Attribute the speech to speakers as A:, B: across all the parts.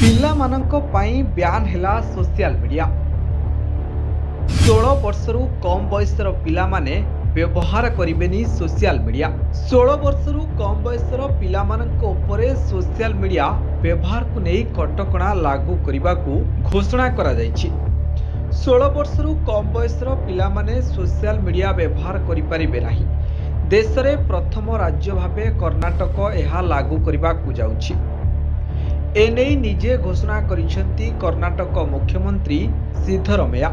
A: ପିଲାମାନଙ୍କ ପାଇଁ ବ୍ୟାନ୍ ହେଲା ସୋସିଆଲ ମିଡିଆ। 16 ବର୍ଷରୁ କମ୍ ବୟସର ପିଲାମାନେ ବ୍ୟବହାର କରିବେନି ସୋସିଆଲ ମିଡିଆ। 16 ବର୍ଷରୁ କମ୍ ବୟସର ପିଲାମାନଙ୍କ ଉପରେ ସୋସିଆଲ ମିଡିଆ ବ୍ୟବହାରକୁ ନେଇ କଟକଣା ଲାଗୁ କରିବାକୁ ଘୋଷଣା କରାଯାଇଛି। 16 ବର୍ଷରୁ କମ୍ ବୟସର ପିଲାମାନେ ସୋସିଆଲ ମିଡିଆ ବ୍ୟବହାର କରିପାରିବେ ନାହିଁ। ଦେଶରେ ପ୍ରଥମ ରାଜ୍ୟ ଭାବେ କର୍ଣ୍ଣାଟକ ଏହା ଲାଗୁ କରିବାକୁ ଯାଉଛି। एने निजे घोषणा करिसेंती कर्णाटक मुख्यमंत्री सिद्धरमैया।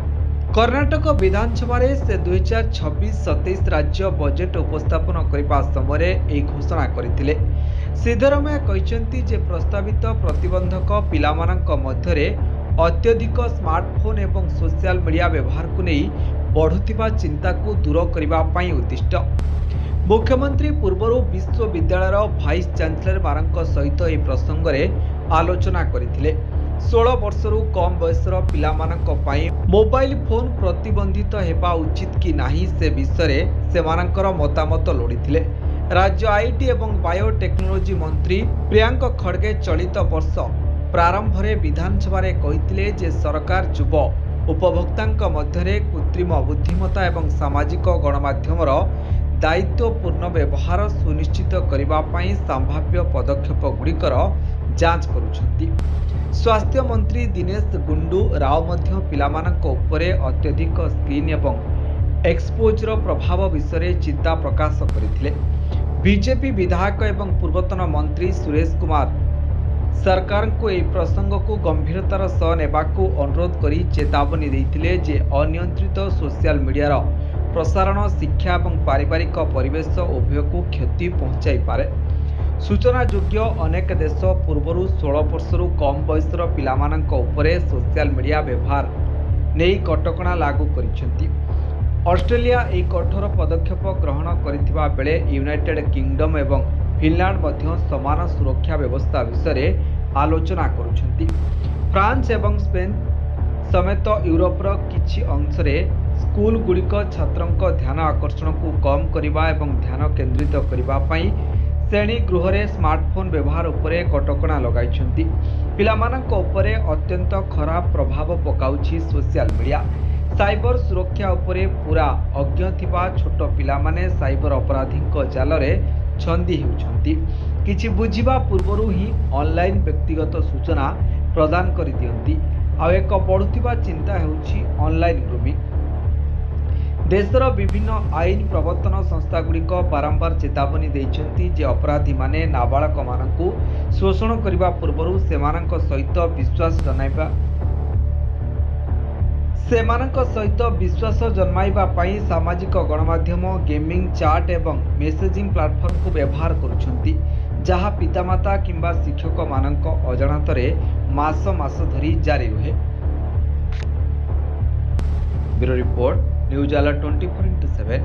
A: कर्णाटक विधानसभा से 2026-27 राज्य बजेट उपस्थापन करने समय यह घोषणा करथिले। सिद्धरमैया कहिसेंती जे प्रस्तावित प्रतिबंधक पिलामानंक मध्यरे अत्यधिक स्मार्टफोन एवं सोशल मीडिया व्यवहार को नहीं बढ़ुथिबा चिंता को दूर करबा पई उद्दिष्ट। मुख्यमंत्री पूर्वर विश्वविद्यालय भाइस चांसलर मानक सहित यह प्रसंग में आलोचना करथिले। 16 वर्षरू कम बयसर पिलामानंक पई मोबाइल फोन प्रतिबंधित हेबा उचित कि नाही से विषय से मानकर मतामत लोड़ीथिले। राज्य आईटी एवं बायोटेक्नोलोजी मंत्री प्रियांक खड़गे चलित वर्ष प्रारंभ में विधानसभा कहिथिले जे सरकार युव उपभोक्तांक मध्यरे कृत्रिम बुद्धिमत्ता एवं सामाजिक गणमाध्यमर दायित्वपूर्ण व्यवहार सुनिश्चित करने संभाव्य पदक्षेप गुड़िकर जांच करुछंती। स्वास्थ्य मंत्री दिनेश गुंडू राव मध्य पिलामानंक उपरे अत्यधिक स्क्रीन एवं एक्सपोजर प्रभाव विषय चिंता प्रकाश करथिले। बीजेपी विधायक एवं पूर्वतन मंत्री सुरेश कुमार सरकार को यह प्रसंग को गंभीरतार सह नेबाकू अनुरोध करी चेतावनी देथिले जे अनियंत्रित सोशल मीडियार प्रसारण शिक्षा और पारिवारिक परिवेश उभय को क्षति पहुंचाई पारे। सूचना योग्य अनेक देश पूर्वर 16 वर्षरू कम बयसर पिलामानंक उपरे सोशल मीडिया व्यवहार नहीं कटकणा लागू करिसेंती। ऑस्ट्रेलिया एक कठोर पदक्षेप ग्रहण करिथिबा बेले यूनाइटेड किंगडम एवं फिनलैंड मध्य समान सुरक्षा व्यवस्था विषय आलोचना करुछंती। फ्रांस एवं स्पेन समेत यूरोपर किछि अंशरे स्कूल गुड़िक छात्रों ध्यान आकर्षण को कम करने एवं ध्यान केन्द्रित करने श्रेणी गृह में स्मार्टफोन व्यवहार उपरे कटकणा लगाई। पिलामानंक उपरे अत्यंत खराब प्रभाव पकाउछि सोशल मीडिया। साइबर सुरक्षा उपरे पूरा अज्ञ थिबा छोट पिलामाने साइबर अपराधी जाल में छंदी हेउछंती। किछि बुझिबा पूर्वरु ही ऑनलाइन व्यक्तिगत सूचना प्रदान करि दियंती। आ एक बढ़ुथिबा चिंता हेउछि ऑनलाइन ग्रूमिंग। देशर विभिन्न आईन प्रवर्तन संस्था गुड़िक बारंबार चेतावनी देइछंती जे अपराधी माने नाबालक मानकु शोषण करिबा पूर्वरु सेमानंक सहित विश्वास जन्माइबा पई सामाजिक गणमाध्यम गेमिंग चैट एवं मेसेजिंग प्लेटफॉर्म को व्यवहार करुछंती, जहा पितामाता किंबा शिक्षक मानक अजाणतरे मास मास धरी जारी रहे। Bureau report news alert 24x7।